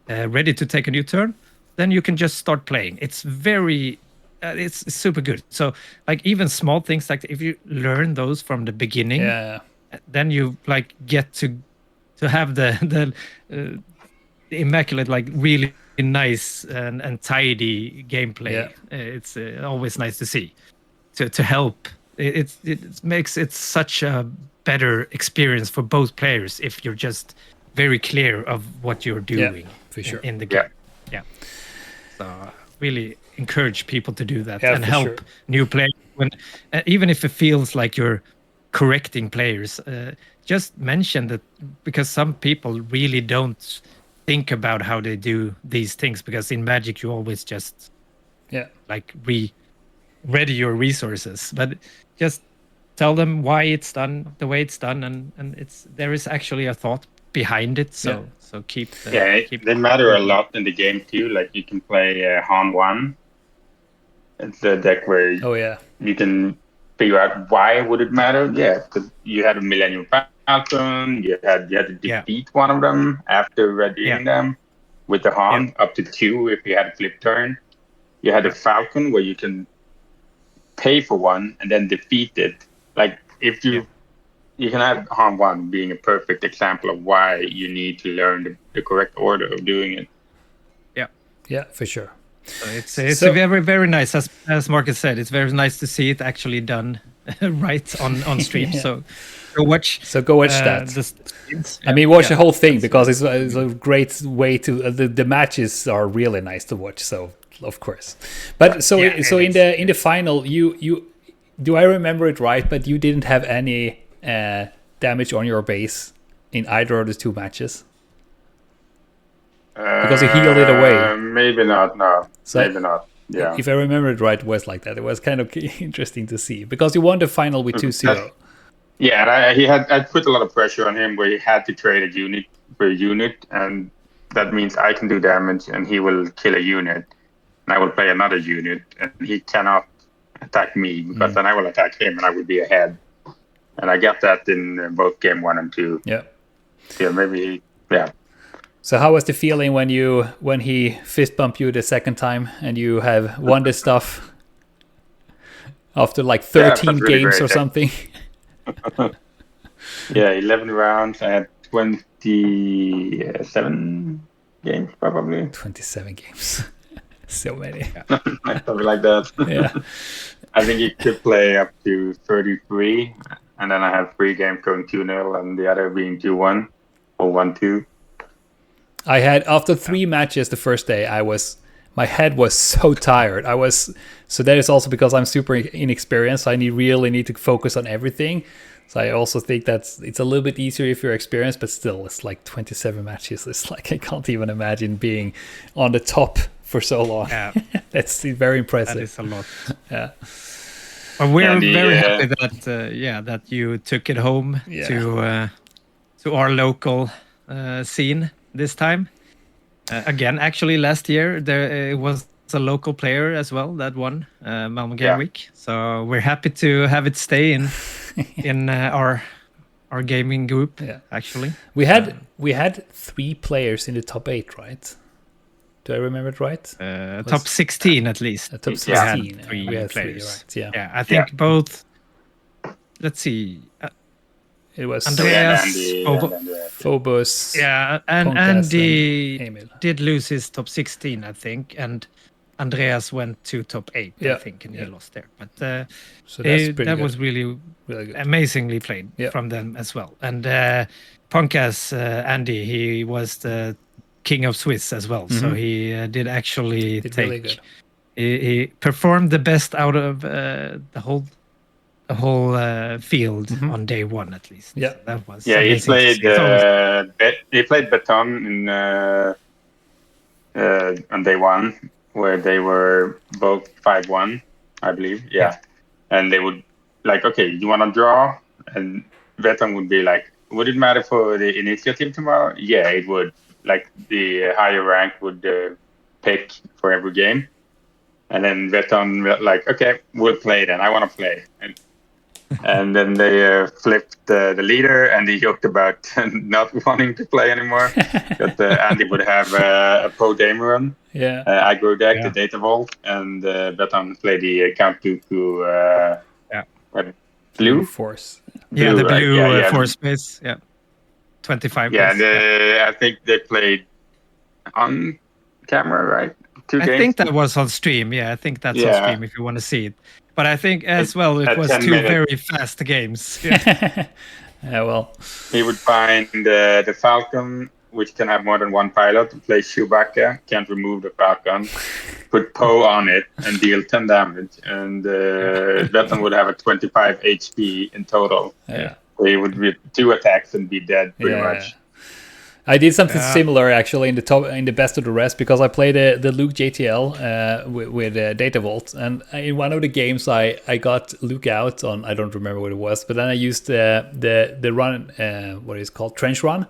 ready to take a new turn. Then you can just start playing. It's very... it's super good. So, like, even small things, like if you learn those from the beginning, then you like get to have the immaculate, like really nice and tidy gameplay. It's always nice to see. To help, it makes it such a better experience for both players if you're just very clear of what you're doing for sure. in the game. So really encourage people to do that and help new players. When even if it feels like you're correcting players, just mention that, because some people really don't think about how they do these things, because in Magic you always just like ready your resources, but just tell them why it's done the way it's done, and there is actually a thought behind it. So keep they matter a lot in the game too. Like you can play Han 1. It's a deck where you can figure out why would it matter. Because you had a Millennium Falcon, you had to defeat one of them after readying them with the Han, up to 2 if you had a flip turn. You had a Falcon where you can pay for one and then defeat it. Like if you can have Han 1 being a perfect example of why you need to learn the correct order of doing it. Yeah, for sure. So it's very, very nice, as Marcus said. It's very nice to see it actually done right on stream. So go watch. So go watch that. I mean, watch the whole thing, because it's a great way to. The matches are really nice to watch. So of course, but in the final, you do I remember it right? But you didn't have any damage on your base in either of the 2 matches. Because you healed it away. Maybe not, no. So maybe not, yeah. If I remember it right, it was like that. It was kind of interesting to see. Because you won the final with 2-0. Yeah, and I put a lot of pressure on him where he had to trade a unit for a unit. And that means I can do damage and he will kill a unit. And I will play another unit. And he cannot attack me, because then I will attack him and I will be ahead. And I got that in both game 1 and 2. Yeah. Yeah, maybe, So how was the feeling when he fist bumped you the second time and you have won this stuff after like 13 really games or something? 11 rounds. I had 27 games probably. 27 games. So many. Something like that. Yeah. I think you could play up to 33, and then I have 3 games going 2-0 and the other being 2-1 or 1-2. I had, after 3 matches the first day, my head was so tired. So that is also because I'm super inexperienced. I really need to focus on everything. So I also think it's a little bit easier if you're experienced, but still, it's like 27 matches. It's like, I can't even imagine being on the top for so long. Yeah. That's very impressive. That is a lot. Yeah. But we're very happy that you took it home to our local scene this time. Again, actually, last year it was a local player as well that won Malmö Game Week. So we're happy to have it stay in our gaming group. Yeah. Actually, we had 3 players in the top 8, right? Do I remember it right? Top 16 at least. Top 16. We had 3 players. Right? Yeah. Yeah, I think both. Let's see. It was Andreas, Phobos. Yeah, and Ponkas Andy and Emil. did lose his top 16, I think, and Andreas went to top 8, I think, and he lost there. But so that's pretty that good. was really good. Amazingly played from them as well. And Ponkas, Andy, he was the king of Swiss as well. So he did actually take. Really good. He performed the best out of the whole field on day 1 at least. Yeah, so that was he played Beton in on day 1, where they were both 5-1, I believe. Yeah, and they would like, okay, you want to draw, and Beton would be like, would it matter for the initiative tomorrow? Yeah, it would. Like the higher rank would pick for every game, and then Beton like, okay, we'll play then. I want to play. And then they flipped the leader, and he joked about not wanting to play anymore. But Andy would have a Pro Dameron, aggro deck, the Data Vault, and Beton played the Count Dooku blue force. The blue force space. 25. Yeah, and I think they played on camera, right? 2 games. I think that was on stream. Yeah, I think that's on stream if you want to see it. But I think as well it was 2 very fast games. Yeah, well. He would find the Falcon, which can have more than 1 pilot, play Chewbacca, can't remove the Falcon, put Poe on it, and deal 10 damage. And Beton would have a 25 HP in total. Yeah. So he would be 2 attacks and be dead pretty much. I did something similar actually in the best of the rest, because I played the Luke JTL with Data Vault, and in one of the games I got Luke out on, I don't remember what it was, but then I used the run, what is it called, trench run.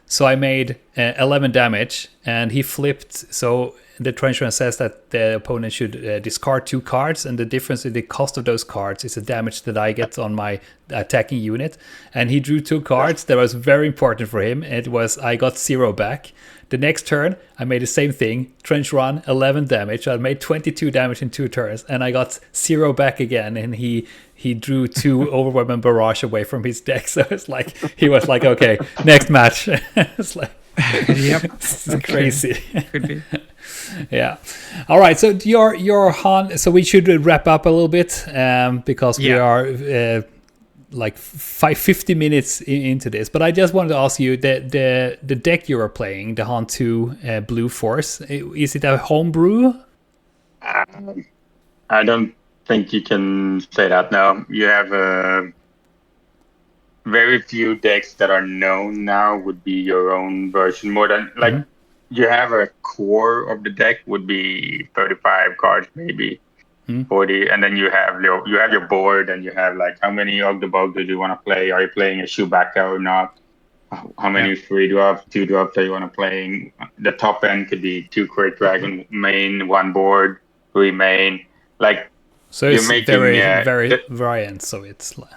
So I made 11 damage, and he flipped. So the trench run says that the opponent should discard 2 cards, and the difference in the cost of those cards is the damage that I get on my attacking unit. And he drew 2 cards that was very important for him. It was, I got 0 back. The next turn, I made the same thing, trench run, 11 damage. I made 22 damage in 2 turns, and I got 0 back again. And he drew 2 Overwhelm and Barrage away from his deck. So it's like, he was like, okay, next match. It's like, it's crazy. Could be. Yeah. All right. So your Han. So we should wrap up a little bit because we are like 50 minutes into this. But I just wanted to ask you, the deck you are playing, the Han 2 Blue Force, is it a homebrew? I don't think you can say that. No, you have very few decks that are known now would be your own version. More than like you have a core of the deck would be 35 cards, maybe 40, and then you have your board, and you have like how many Ogdebog do you want to play? Are you playing a Chewbacca or not? How many 3 dwarfs, 2 dwarfs are you want to play? The top end could be 2 Great Dragon main, 1 board, 3 main, like. So it's very variant. So it's like.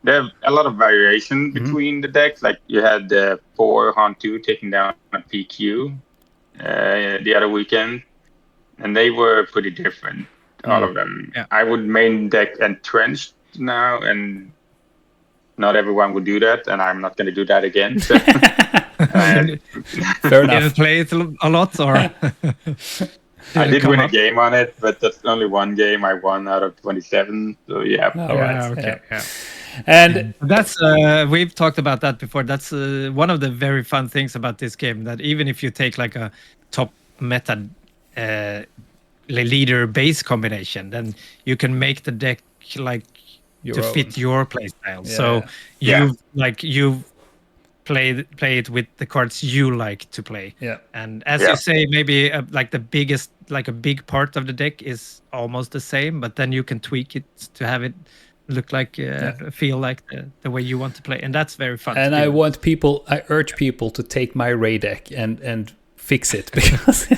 There are a lot of variation between the decks. Like you had the 4 Han 2 taking down a PQ the other weekend, and they were pretty different, all of them. Yeah. I would main deck Entrenched now, and not everyone would do that, and I'm not going to do that again. So. Fair enough. Did you play it a lot, or? I did win a game on it, but that's only 1 game I won out of 27. So yeah. All right. Okay. Yeah. And that's we've talked about that before. That's one of the very fun things about this game, that even if you take like a top meta leader base combination, then you can make the deck like to fit your play style. So you play it with the cards you like to play. Yeah. And as you say, maybe like a big part of the deck is almost the same, but then you can tweak it to have it look like feel like the way you want to play, and that's very fun. And I urge people to take my Ray deck and fix it because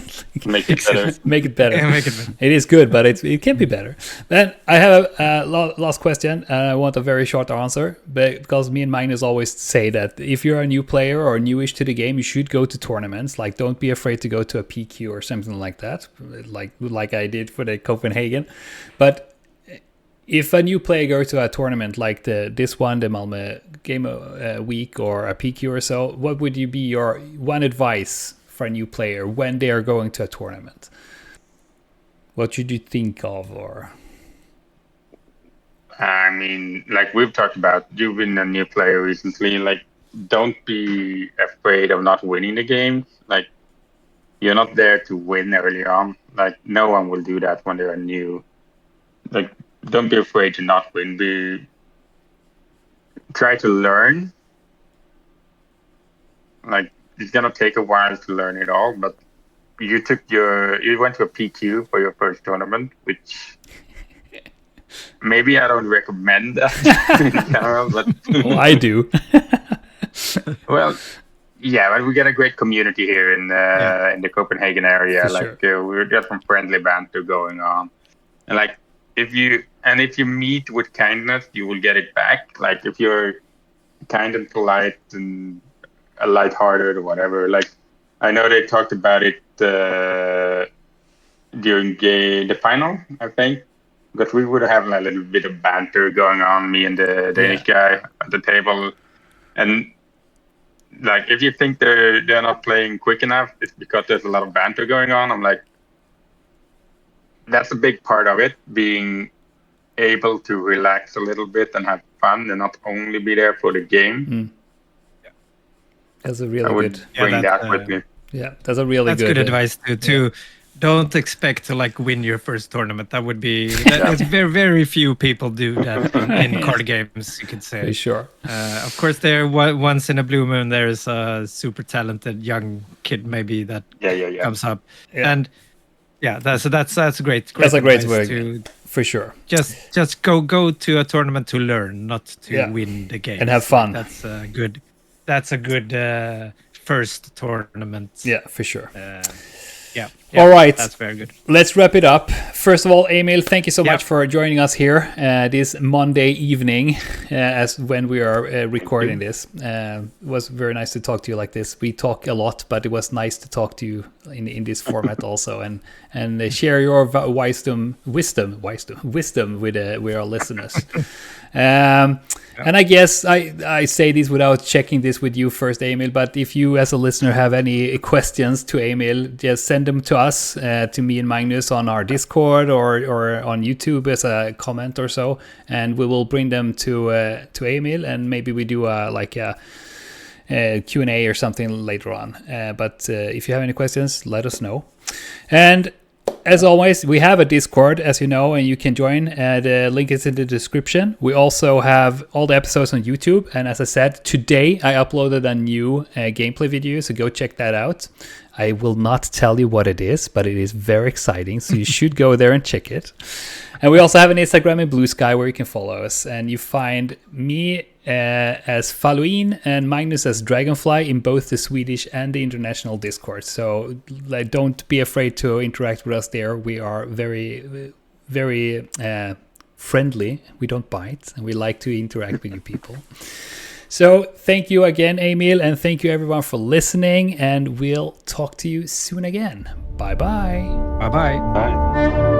Make it better. make it better. Yeah, make it better. It is good, but it can be better. Then I have a last question, and I want a very short answer because me and Magnus always say that if you're a new player or newish to the game, you should go to tournaments. Like, don't be afraid to go to a PQ or something like that, like I did for the Copenhagen. But if a new player goes to a tournament like this one, the Malmö Game Week or a PQ or so, what would you be your one advice for a new player when they are going to a tournament? What should you think of? Or I mean, like we've talked about, you've been a new player recently. Like, don't be afraid of not winning the game. Like, you're not there to win early on. Like, no one will do that when they're new. Like, don't be afraid to not win. Try to learn. Like, it's gonna take a while to learn it all, but you went to a PQ for your first tournament, which maybe I don't recommend that in general, but well, I do. Well, yeah, but we got a great community here in the Copenhagen area. For like sure. we got some friendly banter going on, and like if you meet with kindness, you will get it back. Like if you're kind and polite and lighthearted or whatever. Like I know they talked about it during the final, I think, because we would have a little bit of banter going on, me and the Danish guy at the table, and like if you think they're not playing quick enough, it's because there's a lot of banter going on. I'm like, that's a big part of it, being able to relax a little bit and have fun and not only be there for the game. That's a really I would good. bring that with me. Yeah, that's a really That's good advice too. Don't expect to like win your first tournament. That would be it's very few people do that in card games. You could say. For sure. Of course, there once in a blue moon there is a super talented young kid maybe that comes up, and that's a great. That's a great advice word. For sure. Just go to a tournament to learn, not to win the game and have fun. That's good. That's a good first tournament. Yeah, for sure. Yeah. All right. That's very good. Let's wrap it up. First of all, Emil, thank you so much for joining us here this Monday evening as when we are recording this. It was very nice to talk to you like this. We talk a lot, but it was nice to talk to you in this format also and share your wisdom with our listeners. And I guess I say this without checking this with you first, Emil, but if you as a listener have any questions to Emil, just send them to us, to me and Magnus on our Discord or on YouTube as a comment or so, and we will bring them to Emil, and maybe we do a Q&A or something later on. But if you have any questions, let us know. And as always, we have a Discord, as you know, and you can join. The link is in the description. We also have all the episodes on YouTube. And as I said, today I uploaded a new gameplay video, so go check that out. I will not tell you what it is, but it is very exciting, so you should go there and check it. And we also have an Instagram and Blue Sky where you can follow us. And you find me as Faluin and Magnus as Dragonfly in both the Swedish and the international Discord. So don't be afraid to interact with us there. We are very, very friendly. We don't bite, and we like to interact with you people. So thank you again, Emil, and thank you everyone for listening, and we'll talk to you soon again. Bye-bye. Bye-bye. Bye.